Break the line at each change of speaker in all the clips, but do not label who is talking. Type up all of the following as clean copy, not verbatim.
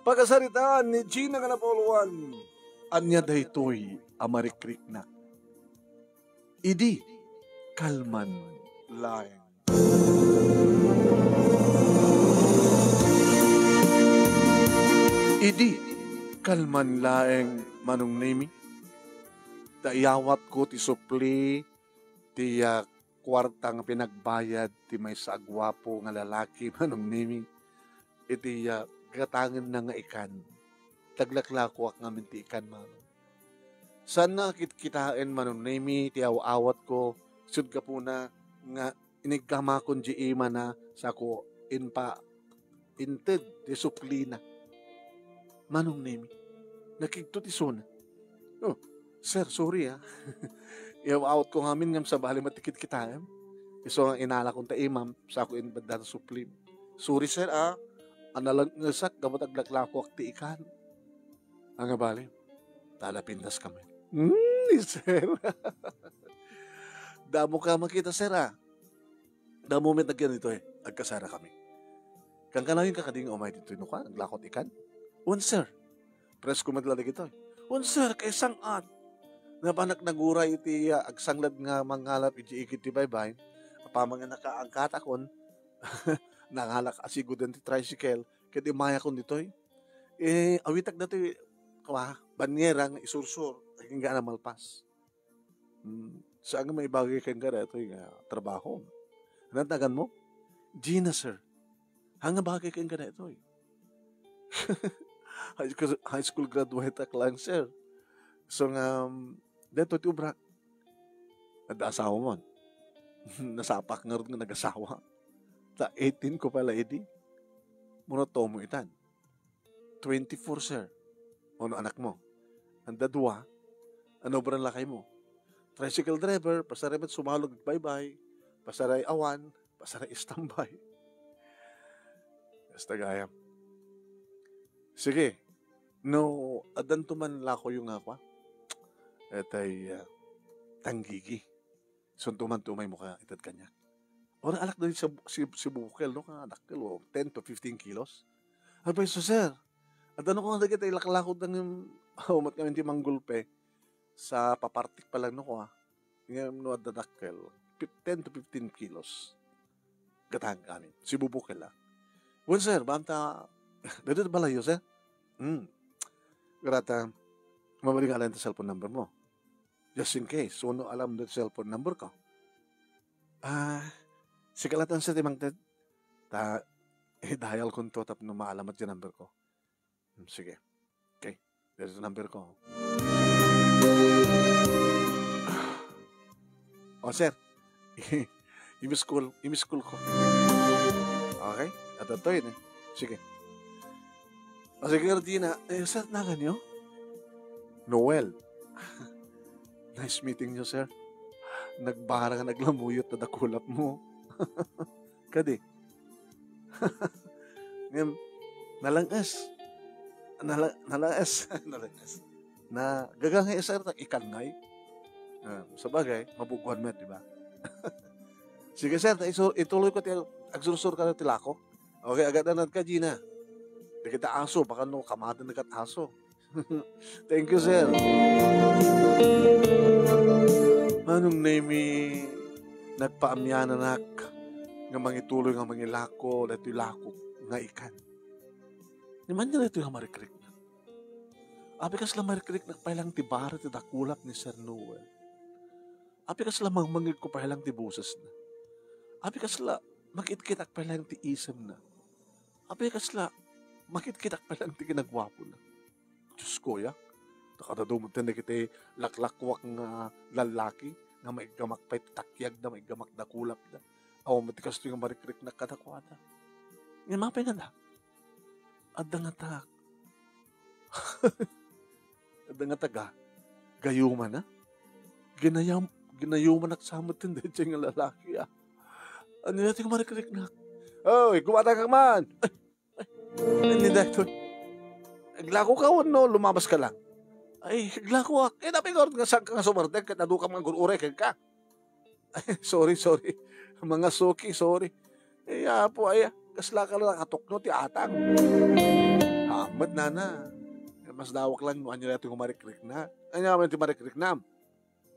Pagkasaritaan ni Gina nga napuluan, anya daytoy amarikrik na. Idi, kalman laeng. Idi, kalman laeng manong nimi. Taiyawat ko ti supli, ti kwartang pinagbayad, ti may sagwapo nga lalaki manong nimi. Iti gatangan na nga ikan. Taglaklako ak ngamin ti ikan manong. Sana kitain manong nimi, ti awat ko, sud ka po na nga inigkamakon di ima na sa ko inted ti supli na. Manong nemi, nakigto ti sona. Oh, sir, sorry i-out ko ngamin ngam sa bali matikit kita. Iso nga inala kong ta imam sa ako inbadda supli. Sorry sir analang ngasak dapat aglaklako ak ti ikan. Ang bali, talapindas kami. Sir. Damo ka makita sir Damo met nagyan dito agkasara kami. Kang kanawin kakading umay dito ka, naglakot ikan. Un sir, press ko madlalig ito. Un sir, kay sangat. Napanak naguray iti agsanglad nga mangalap iti ikit ti baybay. Apamang nga nakaangkat akon, nangalak asigudan ti tricycle, kaya maya kon dito awitag na ito banyera nga isursur, hingga nga na malpas. Saan nga may bagay kang gara ito trabaho. Nantagan mo? Gina sir. Hanga bagay kang gara ito high school graduate ak lang, sir. So nga, dito ti ubrak. At asawa mo. Nasapak nga rin nga nag-asawa. 18 ko pala, edi. Muna to mo itan. 24, sir. Ano anak mo? Anda dua. Ano ba lakay mo? Tricycle driver, pasaray ba't sumalog bye-bye. Pasaray awan, pasaray istambay. Basta gayam. Sige. No, adan tuman lako yung ako. Etay tanggigi. Suntuman tumay mo ka itad kanya. Orang alak doon si Bukel, no? Anak ko, 10 to 15 kilos. Ano ba so, sir? At ano ko nga nagkita, ilaklakot ng umat kami di manggulpe sa papartik pa lang no ko, Ngayon, no, adadakkel, 10 to 15 kilos. Gatang kami. Si Bukel, Well, sir, banta, dito balayo, sir? Grata, mamaling alam yung cellphone number mo. Just in case, so no alam yung cellphone number ko. Sikalatan sa timang ted, dial ko to, tap no maalamat yung number ko. Sige. Okay, there's the number ko. Sir, imiss call ko. Okay, at ito yun Sige. Sige, Gardina. Sir, nagan nyo? Noel. Nice meeting nyo, sir. Nagbara nga naglamuyot na dakulap mo. Kadi. Ngayon, nalangas. Na gagangay, sir, ikangay. Sa bagay, mabuguan mo, di ba? Sige, sir, ituloy ko agsursur ka na tilako. Okay, agad na ka, Gina. Di kita aso, baka no, kamada na kat aso. Thank you, sir. Manong nemi nagpaamyananak nga mangituloy nga mangilako, dito lako nga ikan. Naman niya dito yung marikrik na. Abi kas lang marikrik na pailang tibara ti dakulap ni Sir Noel. Abi kas lang mangmangig ko pailang ti buses na. Abi kas lang makit-kitak pailang ti isem na. Abi kas lang makit-kitak pailang ti ginagwapo na. Diyos ko, nakadadumot na kita laklakwak nga lalaki nga may gamak pa'y takyag na may gamak na kulap na. Awa matikas ito yung marikrik na katakwada. Ngayon mapay nga na. Adda nga ta. Adda nga taga. Gayuman na. Ginayuman at samot din dito yung lalaki. Ano natin yung marikrik na? Oy, kumata ka man! Ay, hindi dahil ito. Naglako ka no, lumabas ka lang. Ay, naglako ka. Dapat nga saan ka nga sumardeg, kahit nado ka mga gurure ka. Ay, sorry. Mga soki, sorry. Ay, po, kasla ka lang katukno, ti atang. Amad na. Mas dawak lang no anya dato yung marikrik na. Anya naman ti marikrik na.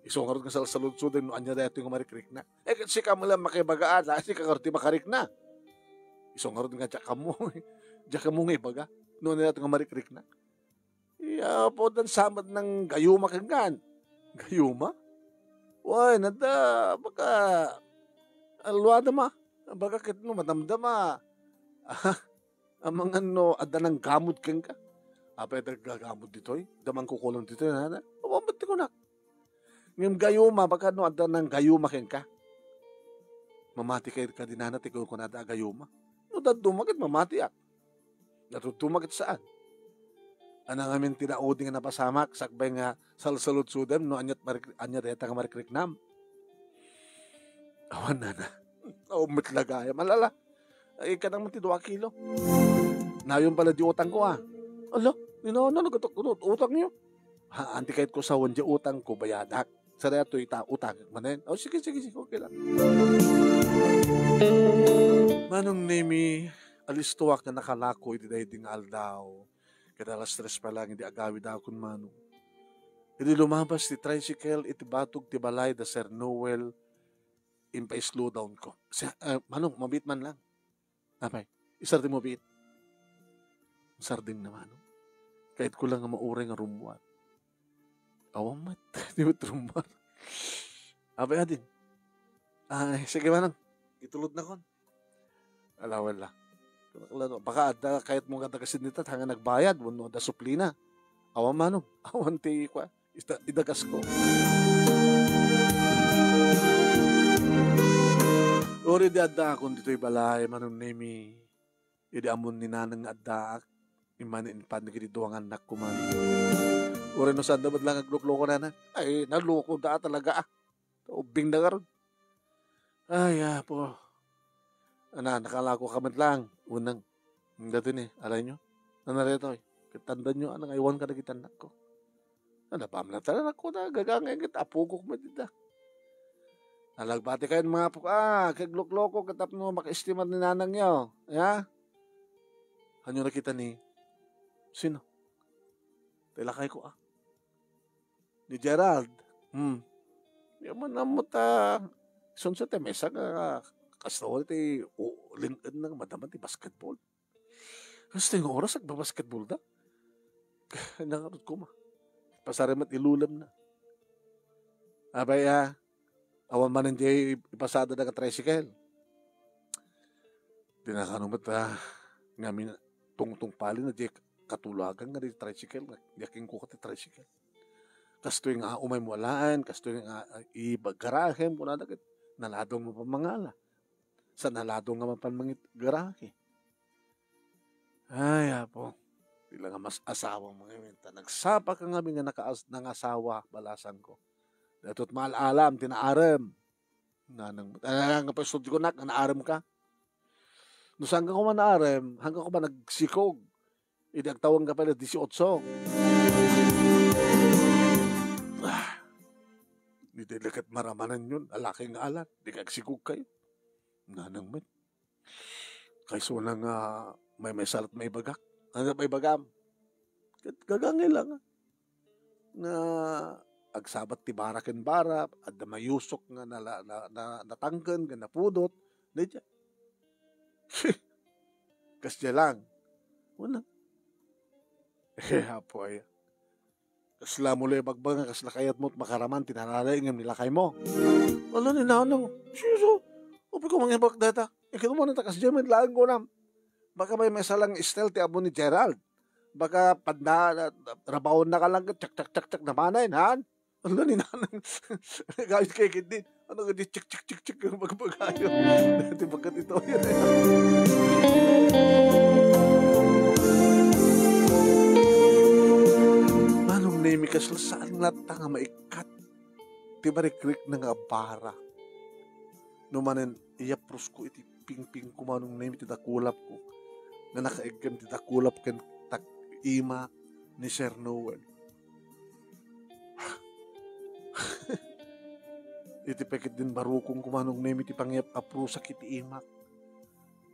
Isungarod ka sa salud-sudan no anya dato yung marikrik na. Kasi ka mo lang makibagaan. Kasi ka karti makarik na. Isungarod nga dyan ka mo. Dyan ka mo nga ibaga. No anya dato yung marikrik na. Iya po dan samad ng gayuma kanggan. Gayuma? Why, nada. Baka alwada ma. Baka kit no madamdama. Ang mga no, ada ng gamot kang ka. Apa yung gagamot dito eh? Damang kukulong dito na. Ba't ko na? Ngayon gayuma, baka no, ada ng gayuma kang ka. Mamati kayo ka din na, tigol ko na ada gayuma. No, dumakit mamati ak. Natutumakit saan? Anang amin tinauding nga napasamak, sakbay nga salsalot sudem, no, anyat reta nga marikriknam. Awan na. Umit lagaya, malala. Ay, kanang mati 2 kilo. Nayon pala di utang ko Alo, nagatok utang niyo. Anti kahit ko sa di utang ko bayadak. Sa dato utang manen. Sige, okay lang. Manong nemi, alis tuwak na nakalako, iti dahi tingal daw. Kada alas 3 pa lang, hindi agawid daw kun manong. Hindi lumabas ti tricycle, iti batog ti balay da Sir Noel, impa-slow down ko. Manong, mabit man lang. Napay, isar din mo bit. Sardin naman. No? Kahit ko lang nga mauray nga rumuan. Awamat. Di ba rumuan? Abay adin. Ay, sige manang. Itulod na kon. Wala. Baka ada kahit mong kadagasin nito hanga nagbayad. Wano da suplina. Awan manong. Awan ti kwa. Idagas ko. Ori di adda akong dito'y balay. Manong nemi. Idi amon ni nanang adda imanin panigid ito ang anak ko man. Uri no saan dapat lang agloko na. Ay, naloko da talaga Ubing na karon. Ay, po. Nakalako ka man lang. Unang, dati ni, alay nyo. Narito kitanda nyo, anang iwan ka na kitanak ko. Pamla talaga ko na, gagangay kita, apugok mo dita. Nalagbati kayo mga po, kaglok-loko, katap no, maka-estimate ni nanang nyo. Hanyo nakita ni, sino? Tilakay ko Ni Gerald. Yaman na mo sunsa may ka kasto ti lingkad na madaman ti basketball. Kasi ting oras basketball da. Nangarot ko Pasarimat ilulam na. Abay awan man hindi ipasada na ka tricycle. Pinakanumat ngamin tungtong pali na di katulagan nga di tricycle. Yaking ko ka ti tricycle. Kasto yung umay mo walaan, kasto yung ibagarahem, kung nadagit, naladong mo pa mangala. Sa naladong nga mapan mangit garahe. Ay, po. Tila nga mas asawang mga imenta. Nagsapa ka nga nga nang asawa, balasan ko. Datot maalalam, tinaaram. Nga pa ko naaram ka. No saan ka ko man naaram, hanggang ko ba nagsikog. Idagtawang ka pala 18. Di dilikat maramanan yun. Alaking alat. Di kagsigog kayo. Nanang man. Kayso nang may salat may bagak. Ano may bagam? Gagangay lang. Na agsabat ti baraken barap. At na mayusok nga natanggan. Nga napudot. Medya. Kasya lang. Wala. Hapo ay. Kasla mo lang bagbang kasla kayat mo't makaraman, tinanalay ng nilakay mo. Wala ni nanong, siso, upi ko mga ibak data. Ikito mo na takas dyan, laan ko na. Baka may salang style ti abo ni Gerald. Baka rabawon na ka lang, tsak na manayin, han? Wala ni nanong, gawit kay kidin. Ano ka di tsak yung magbagayo. Dati bagat ito yun. Nemi kasla saan lata nga maikat. Ti marikrik na nga bara. Numanen iyapros ko iti ping kumanong nemi ti dakulap ko. Nga nakaigam ti dakulap ken tak ima ni Sir Noel. Iti pekit din barukong kumanong nemi ti pangyap aprusak iti imak.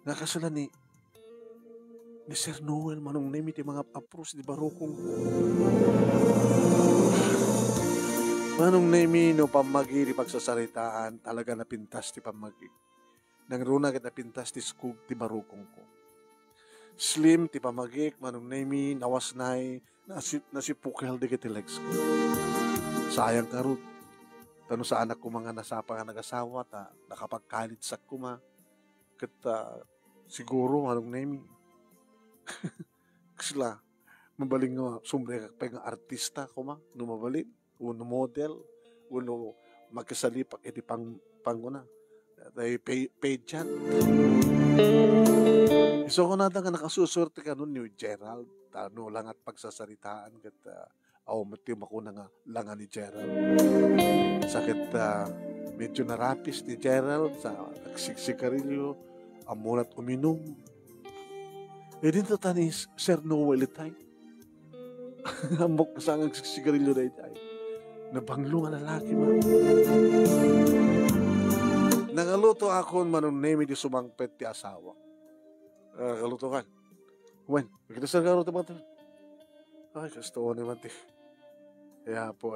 Nga kasala ni Ni Sir Noel manong name iti mga apros di barukong. Manong name no pamagi di pagsasaritaan talaga napintas ti pamagi. Nang runa kita pintas ti skug ti barukong ko. Slim ti pamagik manong name nawasnay nasipukel di kiti legs ko. Sayang karut. Tano sa anak ko mga nasapa nga nagasawa ta nakapagkalit sa kuma. Kita siguro manong name kasla mabaling nga sumbre ka nga artista ko ma numabalin uno model uno magkasalipak iti panguna tay pageant iso ko nata nga nakasusurte ka nun ni Gerald tano lang at pagsasaritaan kat matim ako na nga lang ni Gerald sakit medyo narapis ni Gerald sa nagsiksikarilyo amunat uminom. Dito tanis, Sir Noel itay. Ambok sa ang sigarilyo na itay. Nabanglo nga lalaki man. Nangaluto ako manong name di sumangpet ti asawa. Kaluto kan. Wen, kita sa kaluto ba ito? Ay, kasto naman ti. Kaya po,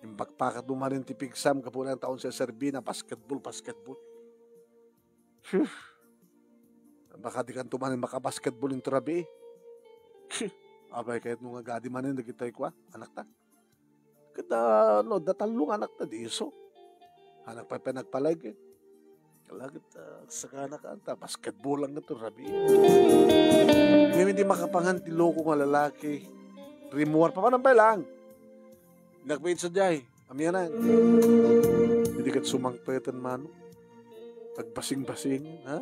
impakpakat dumanin ti pigsam kapunan taon sa Serbina, basketball. Phew. Baka di kan tumanin makabasketball yung turabi. Abay kahit nung agadi manin nagitay ko anak ta. Kita datalong anak ta di iso. Anak pa pinagpalagi. Kalagit sa anak anta basketball lang na turabi. Ngayon hindi makapangan ti loko nga lalaki. Rimuar pa man lang. Nagpait sa jay. Amiya na. Hindi kat sumangpetan man. Pagbasing-basing. Ha?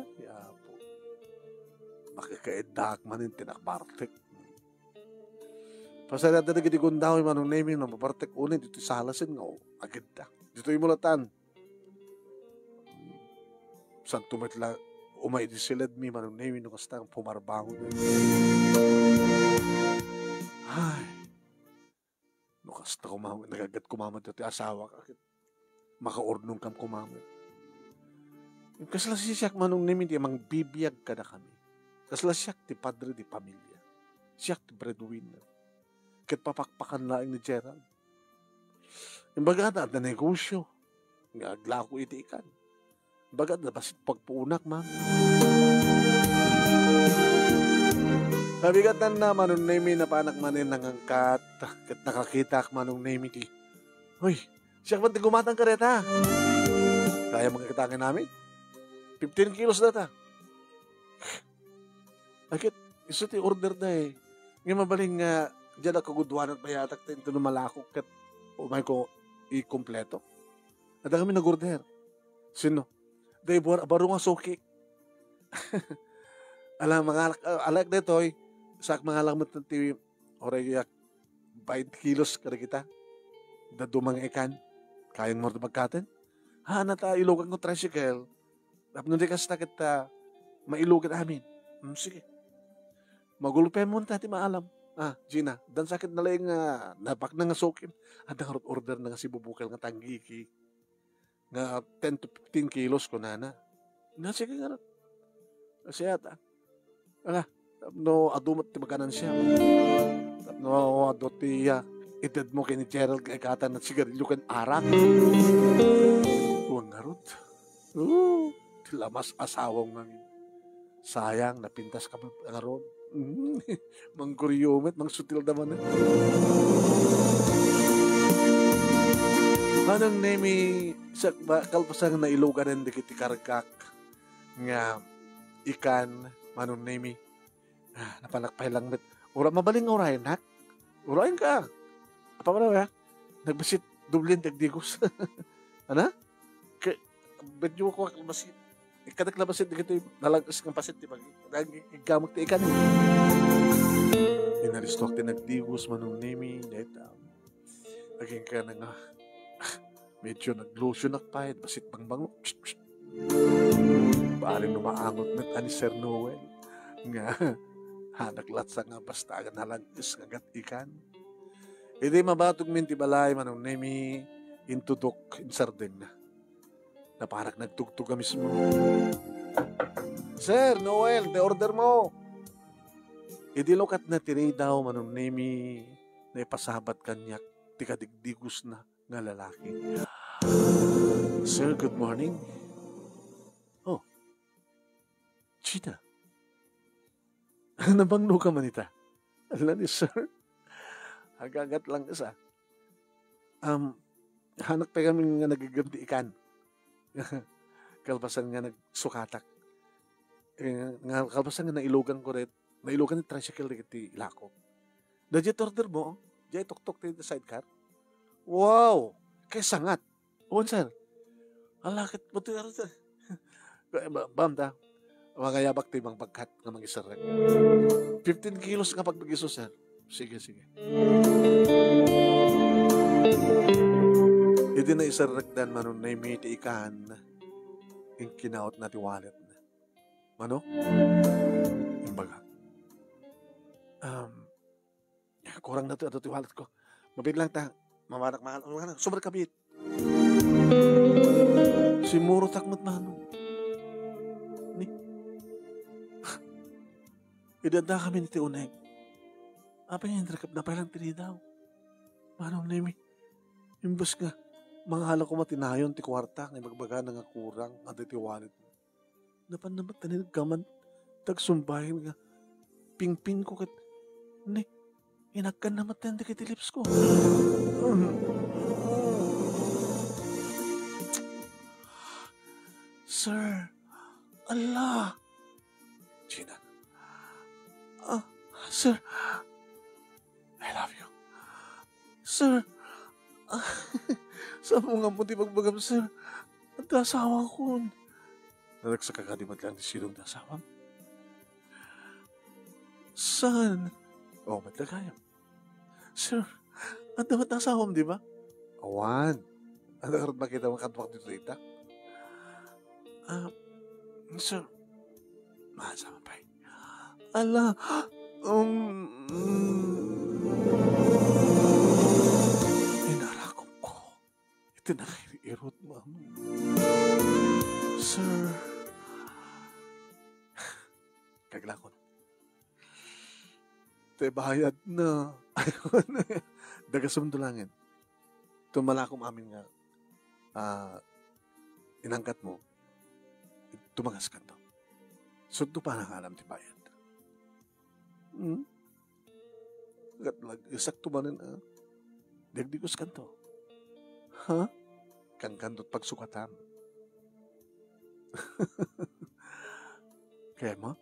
Makikaedak man yung tinakbartek. Pasaya natin naging igundaw yung manong naming na mabartek unin dito salasin nga agad da. Dito yung mulatan. San tumitla umay di silad mi manong naming nung kastang pumarbangon. Ay. Nung kasta kumamit, nagagat kumamit dito asawa ka. Makaordnong kam kumamit. Yung kaslasisyak manong naming di mang bibiyag ka na kami. Kasla siyak ti padre di pamilya. Siyak ti breadwinner. Kat papakpakan laing ni Gerald. Yung bagat na negosyo. Nga aglako iti ikan. Bagat na basit pagpuunak man. Nabigatan na manong name na panak manin nangangkat. Kat nakakita ak manong name iti. Uy, siyak ba't gumatang kareta? Kaya magkakitangin namin? 15 kilos data. Akit, iso ti order na eh. Ngayon mabaling nga, dyan ako gudwanan pa yatak tayo ito malakok kat umay ko i-kompleto. At kami nag-order. Sino? Dahil baro nga suki. Alam, mga alak dito eh, sak mga alam mo ti oray 20 kilos kada kita. Dadumang ikan. Kayang mo magkatin. Nata ilugan ko tricycle. Tapos di kasi na kita mailugan amin. Sige. Magulupen mo na maalam. Gina, dan sakit na lang napak na nga sokim. Ang order na nga si bubukal nga tanggiki. Nga 10 to 15 kilos ko na. Nga sige nga. Kasi ata. No, adumat ti maganan siya. No, adot ti edad mo kay ni Gerald kay kata na sigarilyo kan arak. Huwag nga rot. Lamas asawang namin. Sayang, napintas ka pa nga ron. Mang kuryumet, mang sutil naman eh. Anong nemi sa kalpasang na ilugan ng dikiti kargak nga ikan manong nemi napalakpay lang met. Ura mabaling orayan ha? Urayan ka. Apa ba na ya? Nagbasit dublin dagdigos. Ano? Medyo ko basit. Ikadak na basit dito nalagas ng pasit di ba? Igamag ti ikan. Inaristok ti nagdigos manong nemi deta. Naging ka na nga medyo nag-lotion nakpahit basit bangbango. Baaling numaangot na ani Sir Noel nga hanaklat sa nga basta na lagis nga gat ikan. Hindi mabatog minti balay manong nemi intudok in sardeng na. Na parang nagtugtog ka mismo. Sir Noel, the order mo. Idilokat na tiri daw manunimi na ipasabat kanyak ti kadigdigos na nga lalaki. Sir, good morning. Oh, China. Nabangno ka manita. Ala ni sir. Agagat lang isa. Hanak pa kami nga nagagamdi ikan. Kalbasan nga nagsukatak. Nga kalbasan nga nailugan ko rin. Nailugan ni tricycle rin iti ilako. Dajit order mo, jay tok-tok tayo sa sidecar. Wow! Kaya sangat. Uwan sir. Alakit mo ito. Bam ta. Mga yabak tayo mga pagkat nga mga isar. 15 kilos nga pagbagiso sir. Sige, sige. Hindi na isaragdan manon na imiti ikan yung kinaot na tiwalet na. Mano? Yung baga. Kurang na ito ato tiwalet ko. Mabit lang ta. Mamanak mahal. Sobrang kabit. Si Muro takmat mano. Ni? Idanda kami ni Tiuneng. Apa yung indrakap na palang tiri daw. Manong nemi. Imbas nga. Mga hala ko matinayon ti kwarta. Ngay magbaga na nga kurang. At iti wallet mo. Napan naman tanin gaman. Tagsumbahin nga. Pingping ko kat. Ni. Inagkan naman tanin di kiti lips ko. Sir. Allah. Gina. Sir. I love you. Sir. Sa mga puti pagbagam, sir. Ang dasawa ko. Nalagsakakadimat lang ni sinong dasawa. Saan? Matla kayo. Sir, ang damat dasawa mo, di ba? Awan. Ano karoon makita mo kantuak dito rita? Sir, mahasama pa eh. Ala, inarakong ko. Ito na kayo irot, ma'am. Sir, kaglakon. Ito bayad na. Dagasumdulangin. Tumalakom amin nga. Inangkat mo. Tumagas ka to. Sundo pa nakalam ti bayad. Sakto ba rin, Dagdigos ka to. Ha? Kang kantot pagsukatan. Kaya mo?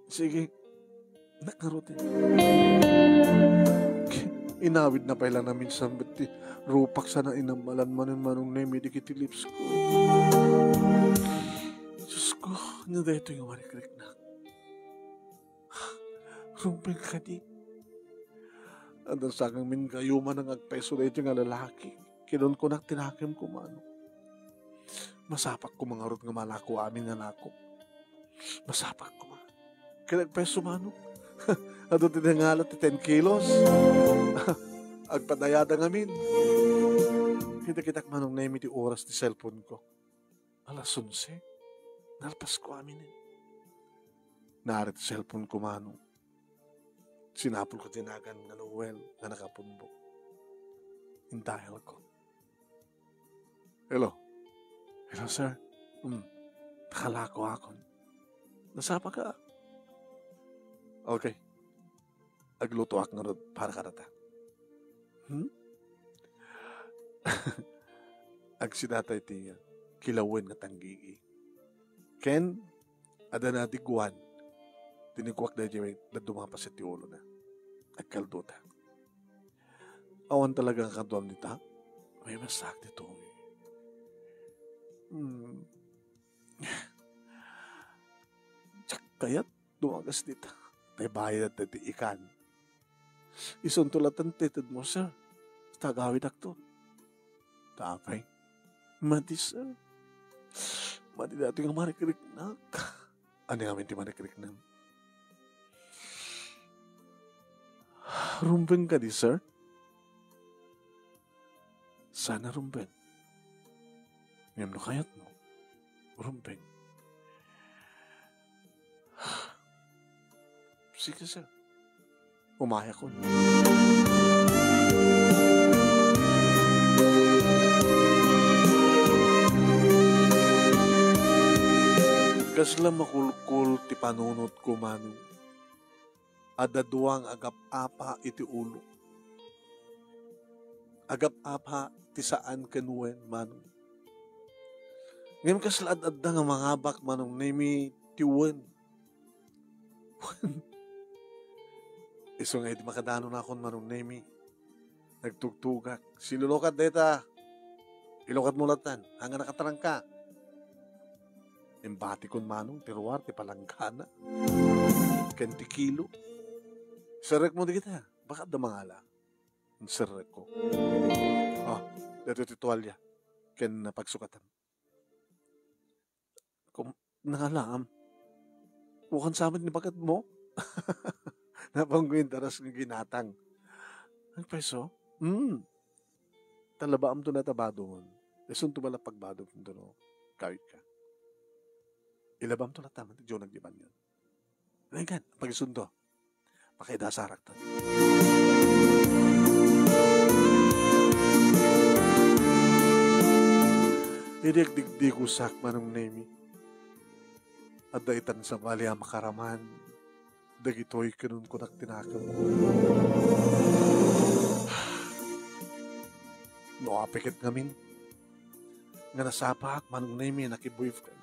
Sige. Nakarotin. Inawid na pala namin sa bati. Rupak sana inamalan manong nemi di kiti lips ko. Diyos ko, ano da ito yung marikrik na? Rumping ka di. Andan sa kang min kayo man ang agpeso na ito nga lalaki. Kinon ko na tinakim ko mano. Masapak ko mga rot nga malako amin nga nako. Masapak ko man. Kinagpeso mano. Ato tinangalat 10 kilos. Agpadayada ngamin. Kita-kitak manong naimi ti oras ti cellphone ko. Alas 11. Nalpas ko amin eh. Narit cellphone ko manong. Sinapol ko tinagan nga Noel nga nakapunbok. Intahil ko. Hello. Hello, sir. Nakalako ako. Nasapa ka? Okay. Agluto ako nga ron para karata. Agsidatay ti kilawin nga tanggigi. Ken, ada na tiguan. Tinikuak na dyan na dumapas sa tiulo na. Nagkalduta. Awan talaga ang kantuam nita. May masak nito. Tsak kayat dumagas nita. May bayad na ti ikan. Isuntulatan titid mo, sir. Tagawid akto. Tapay. Mati, sir. Mati dati nga marikrik na. Ano nga ti marikrik na? Rumbeng ka di, sir? Sana rumbeng. Ngayon na kayat mo. Rumbeng. Sige sir. Umaya ko. Kasla makulkul ti panunot ko manu. Adaduang agap-apa iti ulo. Agap-apa ti saan kenuen manu. Ngayon kasla adda nga mangabak manong nemi tiwen. Iso nga, di makadano na akong manong nemi. Nagtugtugak. Silulokat deta. Ilokat mulatan. Hanggang nakatarang ka. Embati kon manong, tiruar, ti palanggana. Kenti kilo. Serek mo di kita. Baka da mangala. Serek ko. Dito ti tuwalya. Ken pagsukatan. Kung nangalam, bukan sa amin ni bakat mo. Napangguin taras ng ginatang. Ang peso? Talabaam to natabado mo. Leson to bala pagbado mo to no. Kawit ka. Ilabam to natama. Diyo nagdiban yun. Naingan, pag-isundo. Pakaidasarak to. Idig-digdi ko sak manong nemi. At daitan sa bali makaraman. Dagitoy kanun ko naktinakam. No apikit ngamin. Nga nasapak manong nemi naki-boyfriend.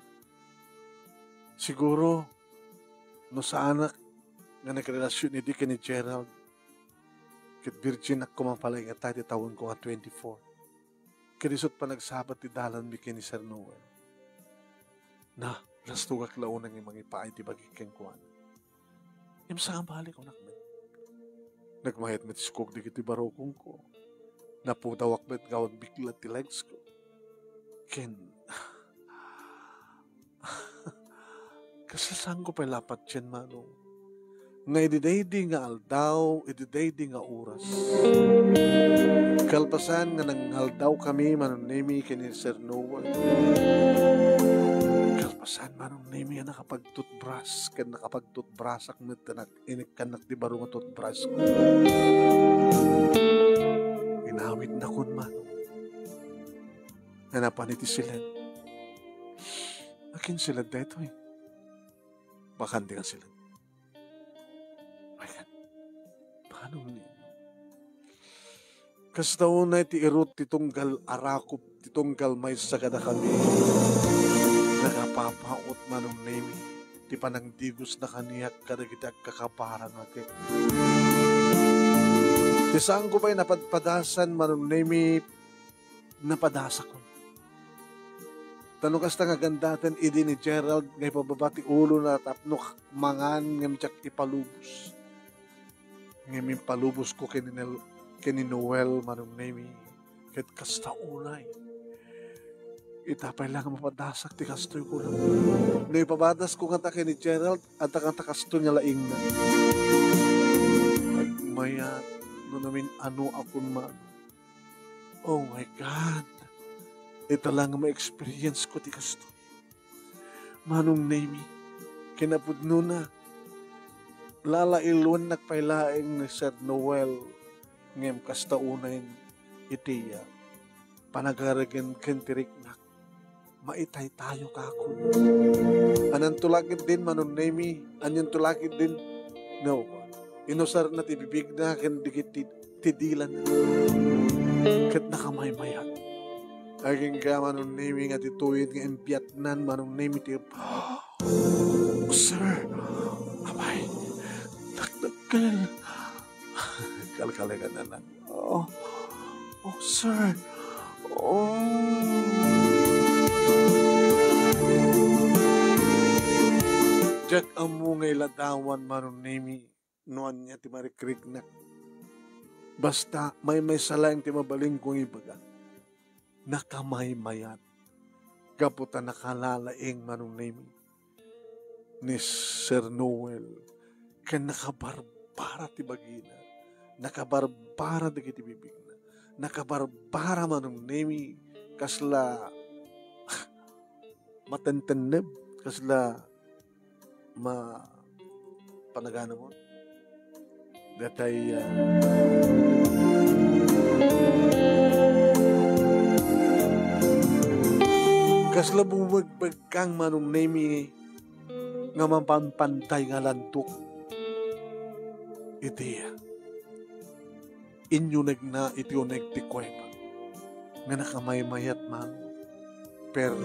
Siguro, no sa anak nga nagrelasyon ni Dick ni Gerald, kit virgin ak kumapalay nga tayo tawon ko nga 24. Kirisot pa nagsabat ti dalan mi kini Sir Noel. Na, lastugak launang yung mga ipaay ti bagikeng kuwan. Yung sa balik ko nakman. Nagmayat met skog di kiti barokong ko. Naputawak met gawad biglat ti legs ko. Ken, kasasang ko pa lapat yan manong. Nga ididaydi nga aldaw, ididaydi nga oras. Kalpasan nga nang aldaw kami manong nemi kini Sir Noel. Kalpasan manong nemi nga nakapag-toothbrush. Kan nakapag-toothbrush ak met kanak di baro nga toothbrush ko. Inawit na kun manong. Nanapaniti sila. Akin sila dito eh. Bakandi nga sila. Ayan. Paano niya? Kastaon na iti irot titunggal arakop, titunggal may sa kada kami. Nakapapaot manong nemi. Ti panang digos na kaniyak kada kita kakaparang akin. Ti saan ko pa'y napadpadasan manong nemi napadasa ko. Tanong kasta nga gandatan idi ni Gerald ngay pababati ulo na tapnok mangan ngem tsak ipalubos. Ngem palubos ko kini Noel manong nemi ket kasta ulay. Itapay lang mapadasak ti kastoy ko lang. No ipabadas ko nga ta kini Gerald at ang kasto niya laing na. Mayat no namin ano akon man. Oh my God. Ito lang ang ma-experience ko ti kasto. Manong nemi, kinapudno na. Lalailon nagpailaing ni Sir Noel ngem kasta unayin itiya. Panagaragan kentirik na. Maitay tayo kako. Anong tulakid din manong nemi, anong tulakid din. No, inusar na tibibig na kandigit tidilan na. Kat nakamay-mayat. Aging ka manong nemi nga tituwid nga impyatnan manong nemi ti Sir, abay, nagdagkal. Kalkalay ka na lang. Oh, sir. Oh. Jack amo ngay ladawan manong nemi noan niya ti marikrig na. Basta may salayang ti mabaling kong ibaga. Nakamay-mayat. Kaputan nakalalaing manong nemi ni Sir Noel. Kan nakabarbara ti bagina. Nakabarbara di kiti bibig na. Nakabarbara manong nemi. Kasla matenteneb. Kasla panagana mo. Datay kaslabumag kang manong nemi nga mapampantay nga lantok. Iti inyo nagna iti nagtikoy pa nga nakamaymayat man pero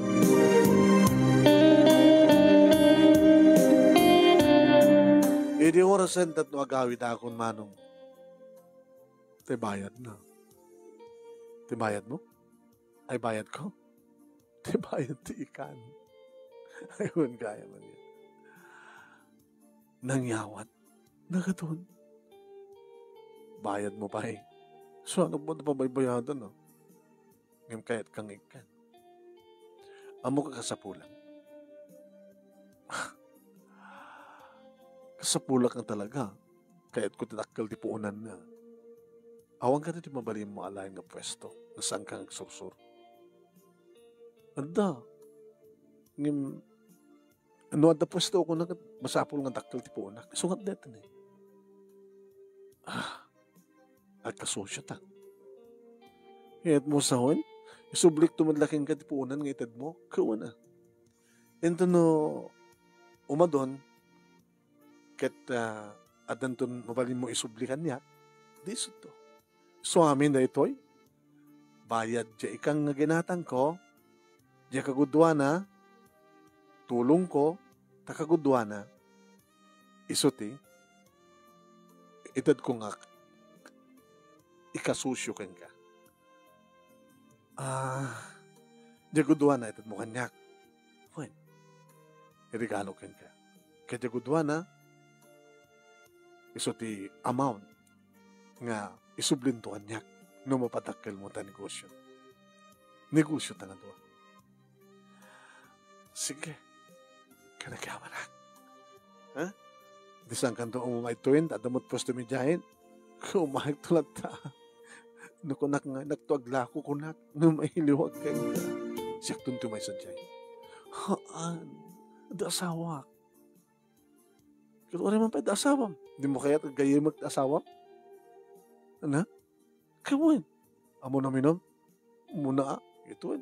iti orasan tatno agawid akon manong bayad na. Bayad mo? Ay bayad ko? Bayad ti ikan. Ayun kaya man yan. Nangyawat. Nagatun. Bayad mo pa eh. So ano ba na pabaybayadan no? Ngayon kaya't kang ikan. Amo ka kasapulang. Kasapulak na talaga. Kaya't ko tinakal di puunan na. Awang ka na di mabalim mo alayan nga pwesto. Nasaan kang sursur. Anda. Ngim, ano at pwesto ko na masapul nga takal ti puunan. Sungat dito na eh. At kasosya ta. Kaya't mo sahon, isublik tumadlaking ka ti puunan nga itad mo. Kawa na. Ito no, umadon, ket adanton mabalin mo isublikan niya, diso to. So amin na ito'y, bayad diya ikang ginatang ko, diya kagudwa na, tulong ko, takagudwa na, isuti, itad ko nga, ikasusyo ken ka. Diya gudwa na, itad mo kanyak. Fine. Irigalo ken ka. Kaya diya gudwa na, isuti amount, nga, isublintuan niya no mapatakkel mo ta negosyo. Negosyo ta nga doon. Sige. Kanagyaman na. Ha? Disang kanto umaituin, adamot posto medyahin. Kumahig tulad ta. No kunak nga, nagtuagla ko kunak, no mahiliwag kayo ka. Siyak tuntumay sa dyan. Haan, da asawa. Kaya rin man pa da asawa. Hindi mo kaya gaya mag-asawa? Ano? Kawin. Amo na minom? Muna ito.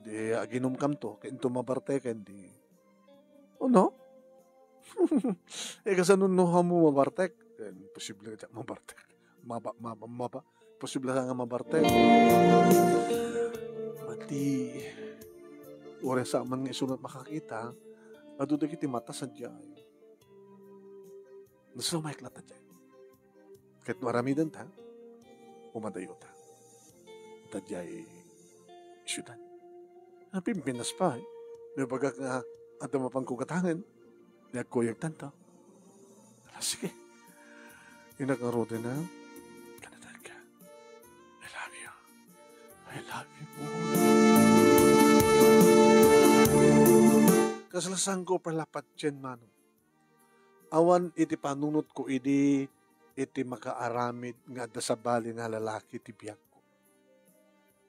Di aginom kam to. Kaya ito mabarte ka. Di. O no? Kasi nun no mo mabarte. Posible ka mabarte. Posible ka nga mabarte. Mati. Ore sa man nga isunod makakita. Adudag iti mata sa dyan. Nasa maiklat na dyan. Kahit maramidan ta, umadayo ta. Tadyay isyudan. Pimpinas pa eh. May bagak nga at mapang kugatangan. Nagkuyag tanto. Sige. Inagarote na, kanatan ka. I love you. I love you more. Kasalasan ko palapat dyan, mano. Awan iti panunot ko iti makaaramid nga dasabali nga lalaki ti biyag ko.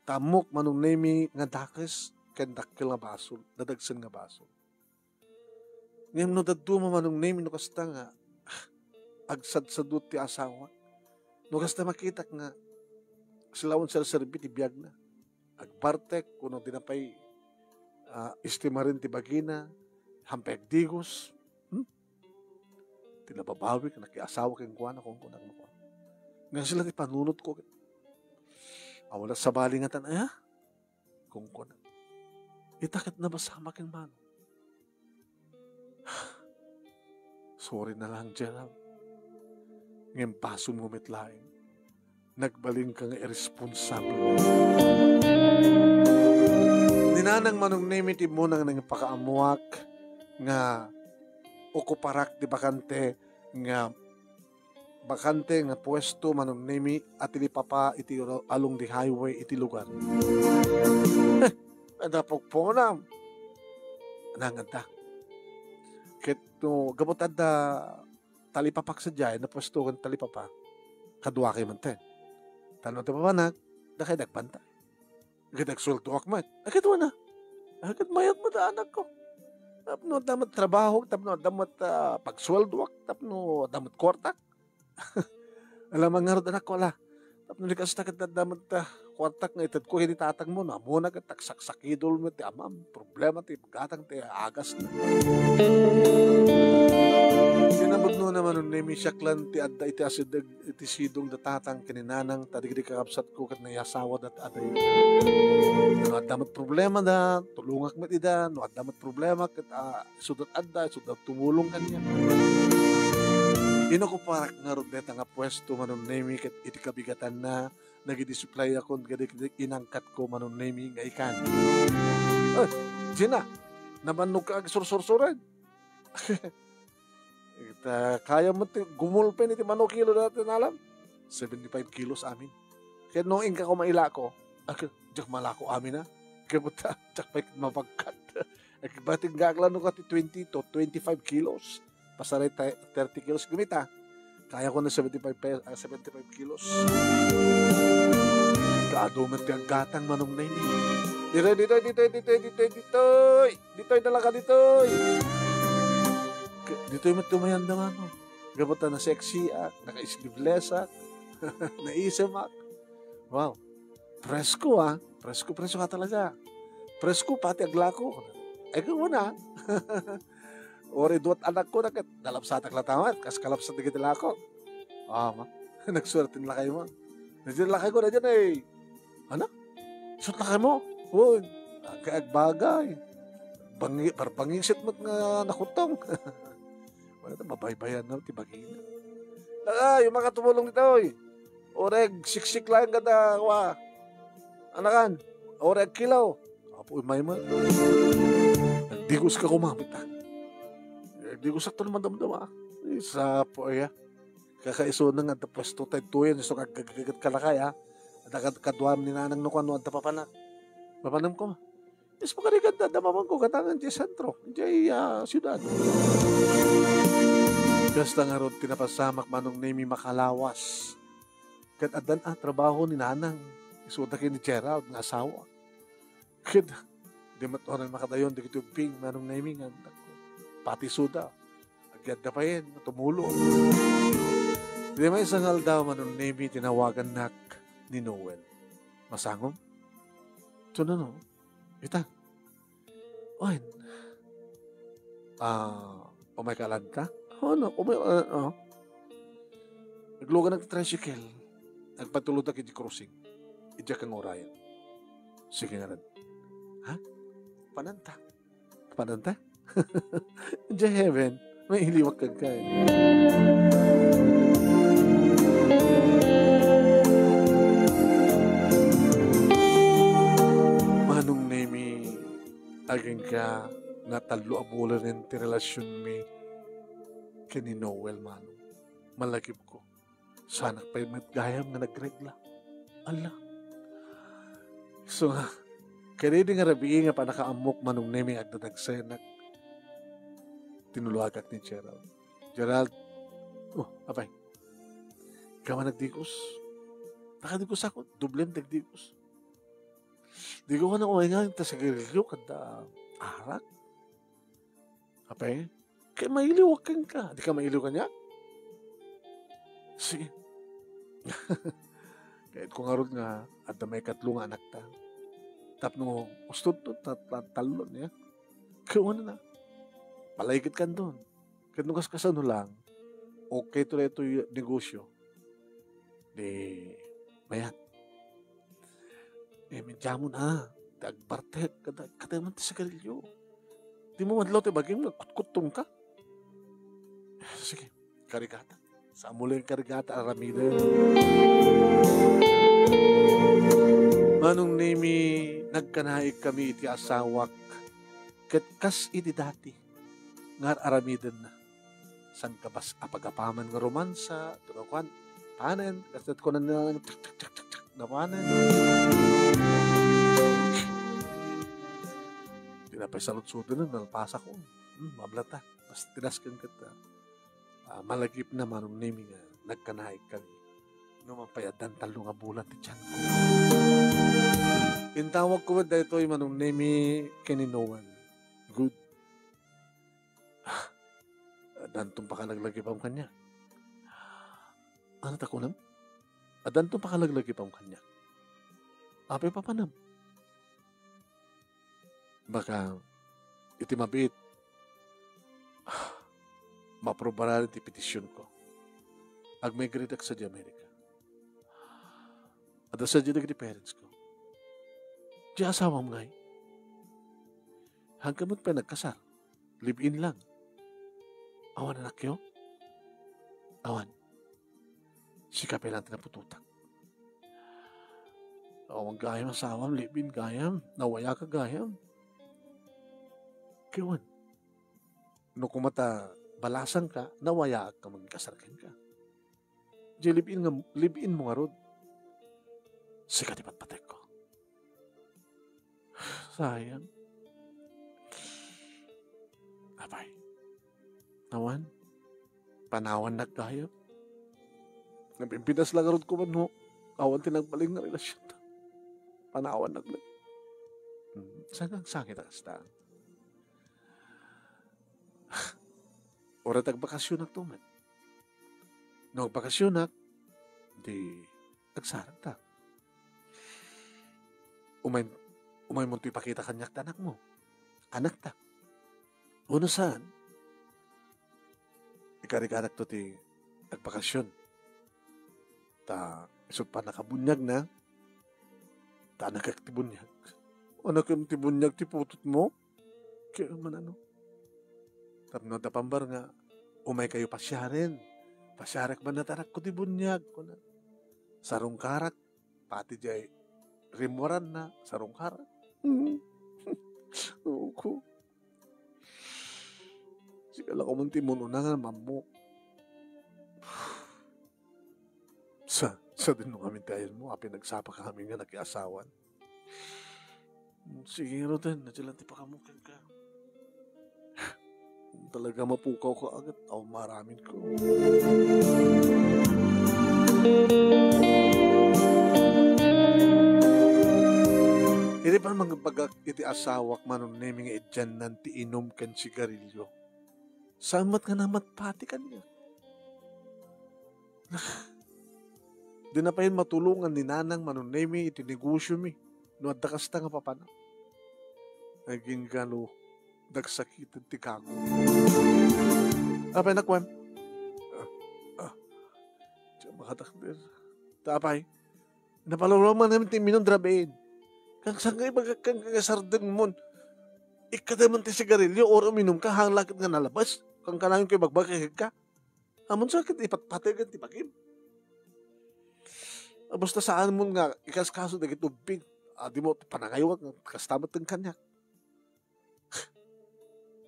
Tamok manong nemi nga dakes ken dakkel nga basol, dadagsen nga basol. Ngem no dadto manong nemi no kasta nga agsadsadot ti asawa. No kasta makita nga silawon sa serbi ti biyag na. Agbartek kuno dinapay istimarin ti bagina, hampeg digos. Tinababawi ka nakiasawa kang kuwana kung kunang mo. Ngayon sila ipanunod ko. Awala sa bali nga tanaya. Kung kunang. Itakit na basama kang man. Sorry na lang dyan. Ngayon paso mo mitlain. Nagbaling ka nga irresponsable. Ninanang manong nemiti mo nang nangipakaamuak nga okuparak di bakante nga pwesto manong nemi at ilipapa iti along di highway iti lugar. Napagpunam. Nanganda. Kito gabotad da talipapak sa dyan na pwesto kan talipapa. Kadwa kay mante. Tanong ito pa na kay nagpanta. Agad nagsultuak man. Agad mo na. Agad mayat mo da anak ko. Tapno damat trabaho, tapno damat pagsweldo, tapno damat kortak. Alam ang nga anak ko, ala. Tapos nalikas na katadaman ta, kwartak nga itad ko, hindi tatang mo na, muna ka taksakidol mo, ti amam, problema, ti pagkatang, ti agas na. Sinabot no naman nun, nemi siyaklan, ti adda iti asidag, iti sidong datatang kininanang, tadigdi kakapsat ko, kat nayasawa dat aday. No adamat problema da, tulungak met ida, no adamat problema, kat sudat adda, sudat tumulong kanya. Ino ko parak nga rodeta nga pwesto manon nemi ket iti kabigatan na nagidisupply ako gadi inangkat ko manon nemi nga ikan. Eh, Gina, nabanog ka ag sursursuran. Kaya mo gumulpen iti manok kilo dati na alam. 75 kilos amin. Kaya noong ka ko maila ko, jak malako amin na. Kaya buta, jak mapagkat. Bating gaglan no ka ti 20 to 25 kilos. Pasaray 30 kilos gumita. Kaya ko na 75 kilos. Kaaduman ti ang gatang manong na ini. Ditoy dalaga ditoy. Ditoy matumayan naman. Gabata na sexy naka-sleeveless naisip Wow. Presko Presko ka talaga. Presko pati aglako. Ay ko na. Ori duat anak ko nakat dalapsatak latamat kas kalapsat digit lako. Ma. Nagsuраtin lakay mo. Nandiyan lakay ko nandiyan eh. Ano? Sut lakay mo. Uy, kaag bagay. Parpangingsit mo nga nakutong. Wala ito, mabaybayan na, tibagina. Yung mga tumulong nito, oreg, siksik lang kada, anakan, oreg kilaw. Apo, may man. Nagdigos ka kumamit, Nagdigos ako naman damdama. Isa po, kakaiso na nga, pwesto tayo tuyan, so kagagat kalakay, kadwam ni nanang nukuan, at papanak. Papanam ko, is makarigat na, damaman ko, katangan di sentro, di siyudad. Gasta nga ron, tinapasamak manong nemi makalawas. Kat adan trabaho ni nanang, isuda ni Gerald, nga asawa. Kat, di matoran makadayon, di kitubing, manong nemi nga, pati suda, agyad na pa yan, tumulong. Di may sangal daw manong nemi, tinawagan nak ni Noel. Masangom? Ito na no? Ita. Oy. Umay kalan ka? No, Naglugan ng tricycle. Nagpatulod na kiti crossing. Idya kang orayan. Sige nga rin. Ha? Pananta? Idya heaven. May iliwag kag ka Manong nemi aging ka natalo abula rin ti relasyon mi kini Noel manong. Malagip ko. Sana pa yung gayam nga nagregla. Ala. So nga, kaya di nga rabi nga pa nakaamok manong nemi agdadagsenak. Tinuluagak ni Gerald. Gerald, apay, kama nagdikos. Nakadigos ako, dublem nagdikos. Di ko na umay nga, tas agrilyo kada arak. Apay, kaya mailiwakan ka. Di ka mailiwakan niya? Sige. Kahit kung arod nga, at may katlong anak ta. Tapno, ustod to, talon niya. Kaya na. Palaigit ka doon. Kaya nung kaskasano lang, okay to ito yung negosyo. Di, mayat. Medya mo na. Dagbartek. Katay man sa garilyo. Di mo madlaw tayo bagay mo. Kutkutong ka. Sige. Karigata. Sa muli yung karigata. Aramida. Manong nemi nagkanaig kami iti asawak. Kas iti dati. Ngar aramidan na. San kabas apagapaman nga romansa. Tunakuan. Panen. Kasat ko na na panen. Tinapay salot-sudo na, nalpasa ko. Mablata. Mas tinaskan kita. Malagip na manong nemi nga, nagkanaig kami. Numapayadan talo nga bulat ti tiyan ko. Intawag ko ba dito yung manong nemi kininowan. Good. Dantong pa ka naglagipam kanya. Ano ta ko nam? Adan to pakalaglagi pa ang kanya. Apay pa panam. Baka iti mabit. Maprobaran iti petisyon ko. Agmigrate sa di Amerika. At sa di parents ko. Di asawang ngay. Hanggang mo pa nagkasal. Live-in lang. Awan anak yo. Awan. Si kapilang tinapututak. Awang gayam asawam, live-in gayam. Nawaya ka gayam. Kiwan. No kumata balasan ka, nawaya ka magkasarkan ka. Di live-in mo nga rod. Sikat ipatpatek ko. Sayang. Abay. Nawan. Panawan nagkayap. Nabimpinas lang rod ko man mo. Awan tinagbaling na relasyon. Panawan naglag. Sagang sakit ang kastaan. Ora tagbakasyon na tuman. No, bakasyon na, di agsarang ta. Umay mo ito ipakita kanyak ta anak mo. Anak ta. Uno saan? Ikariganak to ti agbakasyon. Ta, isog pa nakabunyag na, ta nakaktibunyag. Anak yung tibunyag ti putot mo? Kaya man ano? Tapno da pambar nga, umay kayo pasyarin. Pasyarak man natarak ko ti bunyag. Sarong karak, pati jay rimuran na, sarong karak. Oo ko. Sigala ko munti mo na nga, mamu. Sa din nung kami tayo mo, api nagsapa ka kami nga nakiasawan. Sige nga rin, nadyalan ti pakamukin ka. Talaga mapukaw ko agad, maramin ko. Hindi pa mga bagak iti asawak manong naming edyan nanti inom kan sigarilyo. Samat ka na matpati ka niya. Di na pa yun matulungan ni nanang manong naming iti negosyo mi. No at dakasta nga papana. Naging galo dagsakitan ti kago. Apay nakwam. Makatakder. Tapay. Napalulaman namin ti minong drabein. Kang sangay kang kagasardeng mo. Ikadaman ti sigarilyo or uminom ka hang lakit nga nalabas. Kang kanayon kayo magbagakig ka. Amon sakit ipatpatigan ti bagim. Basta saan mo nga ikaskaso na gitubing. Di mo panangayawag kastamat ng kanyak.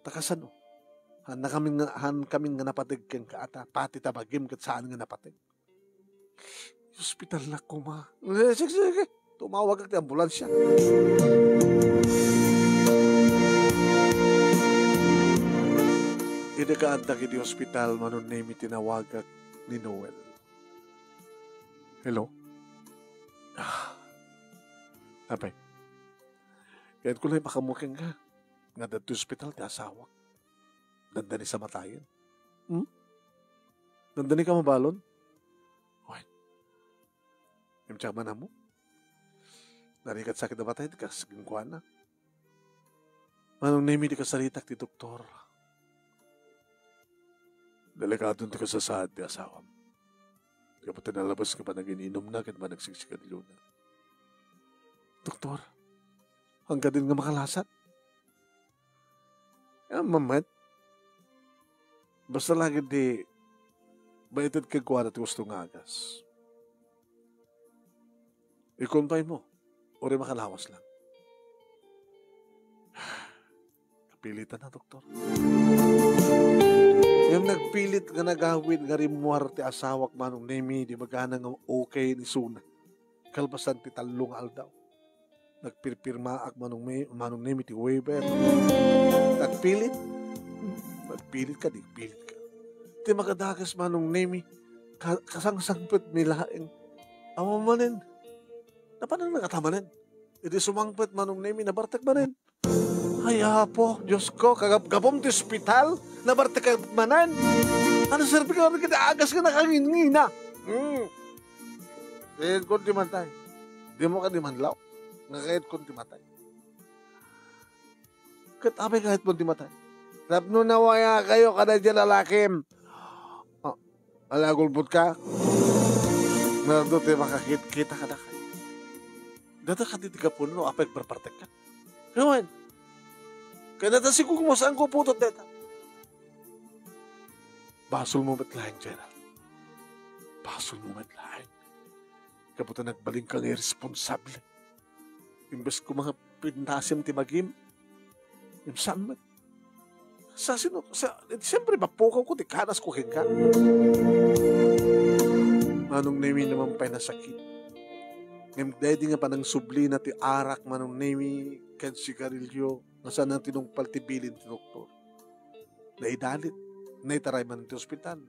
Takasan o. Han kaming nga napatig kang kaata. Pati tabagim kat saan nga napatig. Hospital na ko ma. Sige. Tumawag ang ambulansya. Idagaandag iti hospital manon name tinawagak ni Noel. Hello? Apay. Kahit ko lang makamuking ka. Nga dati hospital ti asawak. Dandani sa matayin. Dandani ka mabalon? Okay. Yung tiyama na mo? Narikat sakit na batay, di ka sagingkuan na. Manong name di ka saritak ti doktor. Delikado ti ka sa saad ti asawam. Di ka pa tinalabas ka pa nag-ininom na, kaya ba nagsigsigadilo na. Doktor, hanggang din nga makalasat. Mamat, basta lagi di baitid ka kuwan at gusto ng agas. Ikumpay mo. O rin makalawas lang. Kapilitan na, doktor. Yung nagpilit nga nagawin nga rimuar ti asawak manong nemi, di magana nga okay ni Suna. Kalbasan ti talong aldaw. Nagpirpirmaak manong nemi ti waiver. Nagpilit ka, di pilit ka. Ti makadagas manong nemi, kasangsangpit nilaing. Awamanin. Napanang nakatamanin. Iti sumangpet manong nemi, nabartak manin. Ay po, Diyos ko, kagapom ti hospital, nabartak manan. Ano sir, kita agas ka nakangingina. Kahit kung di matay. Di mo ka di manlaw. Nga kahit kung di matay. Kahit kung di matay. Tapno nawaya kayo kada dyan lalakim. Alagulbot ka. Nando tayo makakita ka na kayo. Dada ka di ka puno, apay perpartek ka. Ngayon, kaya dada si kung saan ko putot deta. Basol mo matlahin, Gerald. Basol mo matlahin. Kaputa nagbaling kang irresponsable. Imbes ko mga pinasim ti magim. Yung saan man. Siyempre, mapukaw ko, ti kanas ko hingga. Manong nemi naman pa'y nasakit. Ngayon, dahil nga pa ng subli na ti arak, manong nemi, kan sigarilyo, na saan ang tinungpal ti bilin ti doktor. Naidalit, naitaray man ti ospital.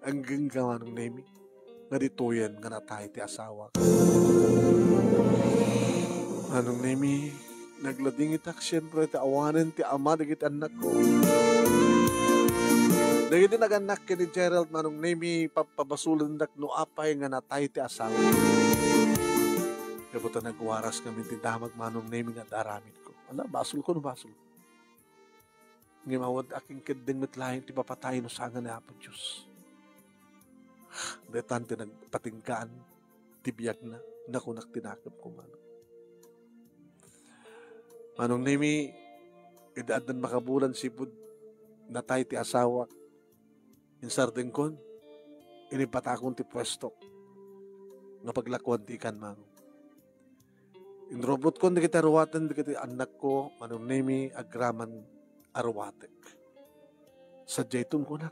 Ang gengga manong nemi, nga dituyan nga natay ti asawa. Manong nemi, naglading itak siyempre ti awanan ti ama dagiti anak ko. Dagiti naganak ni Gerald manong nemi papabasulan dak no apay nga natay ti asawa. Kabuta nagwaras kami ti damag manong nemi nga daramit ko. Ala, basol ko no basol. Ngimawad aking kedeng metlahin ti papatay no sanga ni Apo Diyos. Detan ti nagpatingkaan ti biyag na nakunak tinakap ko manong. Manong nemi, idaan ng makabulan sipud natay ti asawa. Insardeng kon, inipatakon ti pwesto. Nga paglakwan ti ikan manong. Inrobot kon di kita arwatan di kita anak ko, manong nemi, agraman arwatek. Sa jaytun ko na,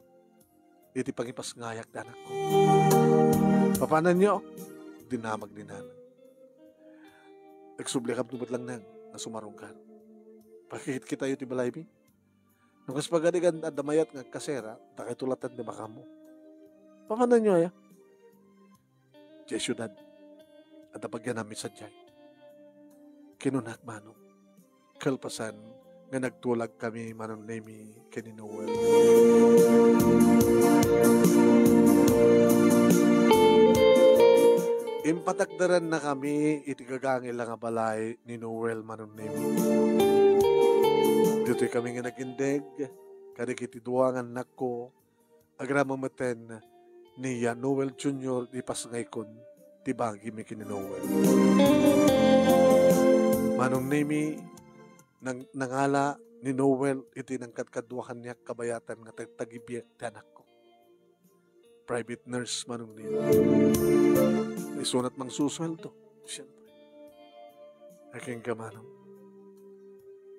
iti pangipas ngayak da anak ko. Papanan nyo, dinamag ni nanay. Nagsublikap nubot lang nang, na sumarong ka. Pakihit kita yung tibalay mi. Nung kas pagadigan at damayat nga kasera, takitulatan ni baka mo. Pamanan nyo ya? Diyay syudad. At apagyan namin sa diyay. Kinunak manong. Kalpasan nga nagtulag kami manong nemi kini Noel. Impatakdaran na kami itigagangil lang ang balay ni Noel manong nemi. Dito kami nga nagindig, kadikiti duwangan anak ko, agramamaten ni Noel Jr. di pasangay kon, tibagi mi kini Noel. Manong nemi, nangala ni Noel, iti nang kadkaduakan niya kabayatan nga tagibiyek ti anak ko. Private nurse manong nemi. Isunat mang susweldo, siyempre. Aking kamanong,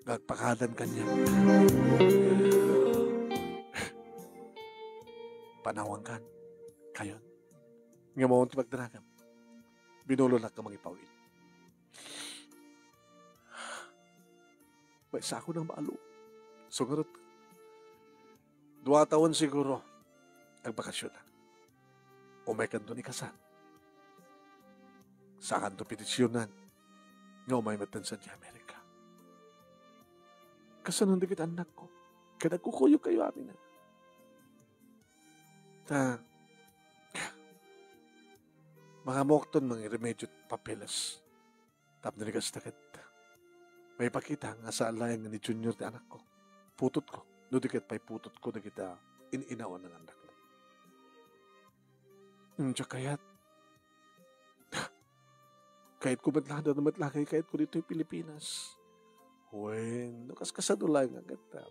nagpakadan kanya. Panawang kan, kayon. Nga mawang tipagdaragan, binulo na ka mangipawin. May sako ng maalo. Sungarot. 2 taon siguro, nagbakasyon na. Umay kanto ni kasan. Sa kanto petisyonan, nga umay matan sa Amerika. Kasanon di kita anak ko. Kaya nagkukuyo kayo amin na. Mga mokton, mga remedyo papeles. Tap na ligas takit. May pakita nga sa alayang ni Junior ti anak ko. Putot ko. No dikit pa'y putot ko na kita ininawan ng anak ko. Kayat. Kahit ko matlada na matlakay, kahit ko dito yung Pilipinas. When, kaskasado lang ang ganda.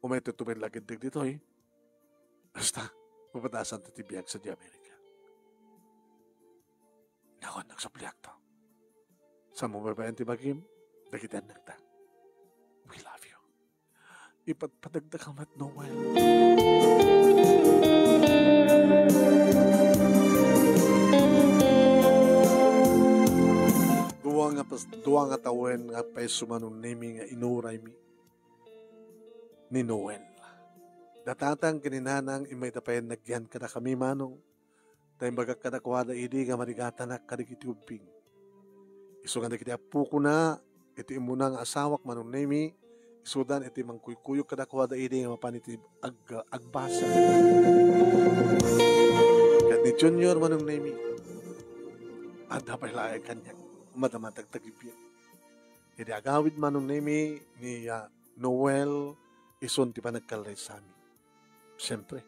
Umay tutumin lagi dito eh. Basta, mapatasan ito tibiyag sa Amerika. Nakon, nagsapliak to. Sa mga babayan tibagim, nagitan nagta. We love you. Ipatpadagdag ang mat Noel. Duwa nga tawen nga peso manong nemi nga inuray mi ni Noel. Datatang kininanang imay tapayan nagyan kada kami manong tayong bagak kada kuwada idi nga marigata na kadikiti ubing. Iso nga nakiti apu ko na iti imuna nga asawak manong nemi isudan iti mangkuykuyok kada kuwada idi nga mapaniti agbasa. Ni Junior manong nemi. At dapat laay kanya. Madamatag tagibyan. Hindi agawid manong nemi ni Noel ison ti panagkalay sa amin. Siyempre.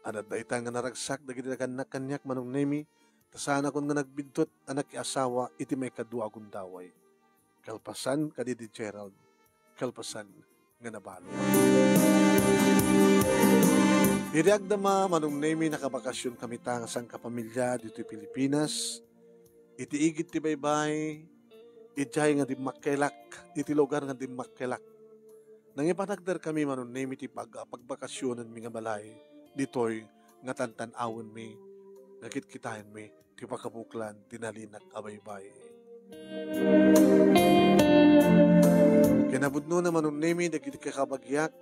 Anad da ita nga naragsak dagiti kanak kanyak manong nemi. Tasana kung nga nagbidtot anak asawa iti may kadua agundaway. Kalpasan kadidi Gerald. Kalpasan nga nabalo. Iriag dama manong nemi nakabakasyon kami tangasang kapamilya dito Pilipinas. Iti igit ti baybay. Ijay nga di makelak. Iti lugar nga di makelak. Nang ipanagdar kami manong nemi ti pagbakasyonan mi nga balay. Ditoy nga tantan-awon mi. Nakit-kitayan mi. Ti pakabuklan. Tinalinak abaybay. Kinabudno na manong nemi. Dagiti kakabagyak.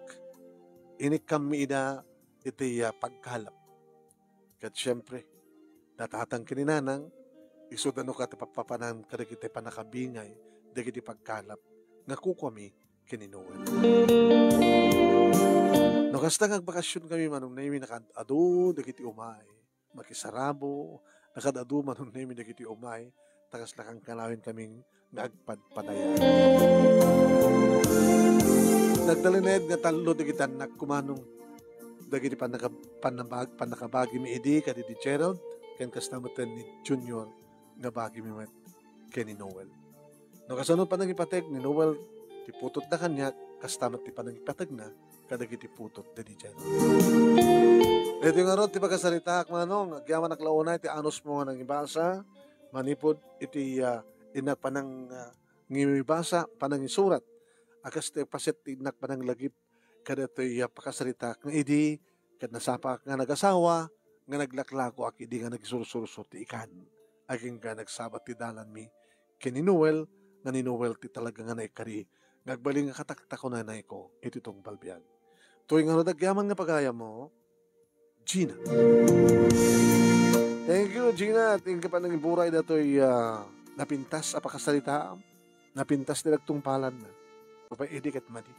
Inik kami ida. Iti pagkalap. Kat siyempre. Natatang kininanang. Isudano ka papapanan kadagiti panakabingay. Dagiti pagkalap. Naku kami kininuwan. No kasta ngagbakasyon kami manong nemi nakadado dagiti umay. Makisarabo. Nakadado manong nemi dagiti umay. Takas lakang kalawin kaming nagpadpadayan. Nagdalined nga talo dagiti anak kumanong dagiti panakabagi mi idi kadidi Gerald ken kastamatan ni Junior nga bagi mi met ken ni Noel. No kasunod pa nang ipateg ni Noel ti putot na kanya kastamat ti panang ipateg na kadagiti putot dadi Gerald. Ito nga ron ti pagkasarita manong agyaman naklaunay ti anos mo nang ibasa manipod iti inak panang ngibasa panang isurat akas ti paset ti inak panang lagip kada to'y pakasarita nga idi kad nasapa nga nag-asawa nga naglaklako ak idi nga nagsursurso ti ikan aking nga nagsabat ti dalan mi ken ni Noel nga ni Noel ti talaga nga naikari ngagbaling nga kataktakon na ko iti tong balbiag tuwing nga nadagyaman nga pagaya mo Gina. Thank you Gina. Thank you pa nang iburay dato'y napintas a pakasarita napintas nilagtong palan na. Papa idi kat madi.